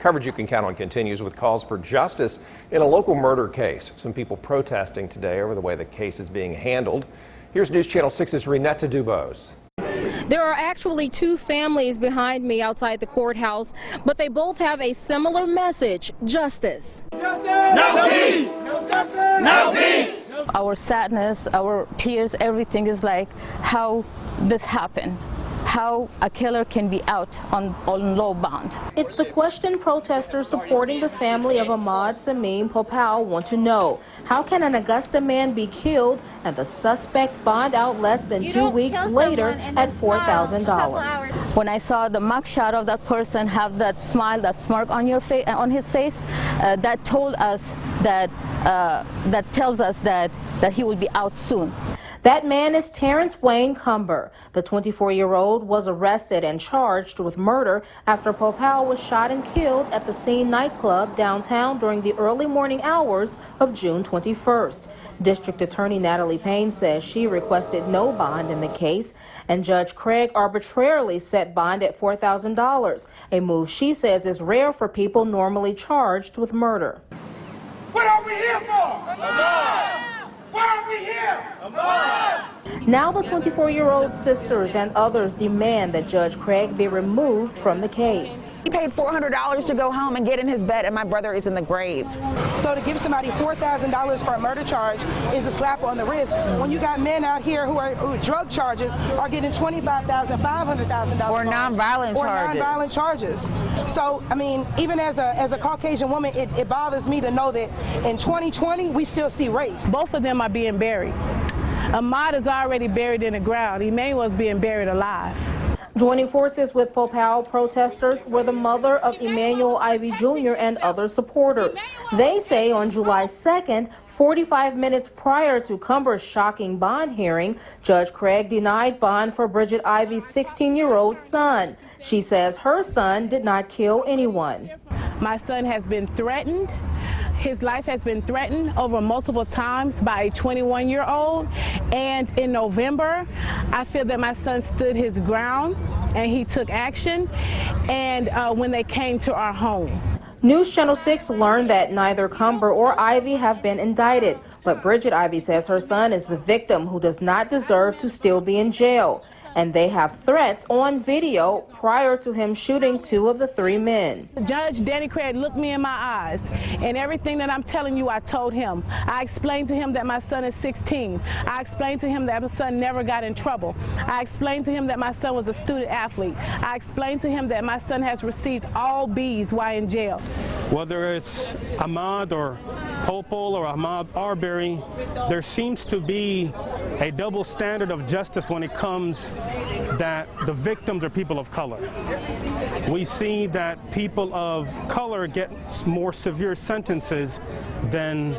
Coverage you can count on continues with calls for justice in a local murder case. Some people protesting today over the way the case is being handled. Here's News Channel 6's Renetta Dubose. There are actually two families behind me outside the courthouse, but they both have a similar message: justice. No peace! No justice! No peace! Our sadness, our tears, everything is like how this happened. How a killer can be out on low bond. It's the question protesters supporting the family of Ahmad Popal want to know. How can an Augusta man be killed and the suspect bond out less than 2 weeks later at $4,000? When I saw the mugshot of that person have that smile, that smirk on his face, that told us that tells us that he will be out soon. That man is Terrence Wayne Cumber. The 24-year-old was arrested and charged with murder after Popal was shot and killed at the Scene nightclub downtown during the early morning hours of June 21st. District Attorney Natalie Payne says she requested no bond in the case, and Judge Craig arbitrarily set bond at $4,000, a move she says is rare for people normally charged with murder. What are we here for? Why are we here? Now the 24-year-old sisters and others demand that Judge Craig be removed from the case. He paid $400 to go home and get in his bed, and my brother is in the grave. So to give somebody $4,000 for a murder charge is a slap on the wrist. When you got men out here who drug charges are getting $25,000, $500,000 or nonviolent charges. So I mean, even as a Caucasian woman, it bothers me to know that in 2020 we still see race. Both of them are being buried. Ahmad is already buried in the ground. Emmanuel is being buried alive. Joining forces with Popal protesters were the mother of Emmanuel Ivey Jr. and other supporters. They say on July 2nd, 45 minutes prior to Cumber's shocking bond hearing, Judge Craig denied bond for Bridget Ivey's 16-year-old son. She says her son did not kill anyone. My son has been threatened. His life has been threatened over multiple times by a 21-year-old, and in November, I feel that my son stood his ground and he took action, and when they came to our home. News Channel 6 learned that neither Cumber or Ivey have been indicted, but Bridget Ivey says her son is the victim who does not deserve to still be in jail. And they have threats on video prior to him shooting two of the three men. Judge Danny Craig looked me in my eyes, and everything that I'm telling you, I told him. I explained to him that my son is 16. I explained to him that my son never got in trouble. I explained to him that my son was a student athlete. I explained to him that my son has received all B's while in jail. Whether it's Ahmad or Popal or Ahmad Arbery, there seems to be a double standard of justice when it comes that the victims are people of color. We see that people of color get more severe sentences than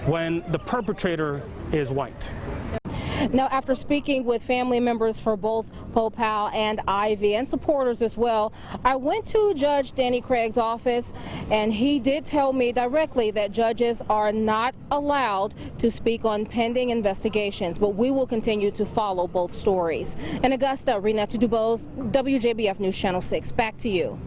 when the perpetrator is white. Now, after speaking with family members for both Popal and Ivey and supporters as well, I went to Judge Danny Craig's office, and he did tell me directly that judges are not allowed to speak on pending investigations, but we will continue to follow both stories. In Augusta, Renetta Dubose, WJBF News Channel 6. Back to you.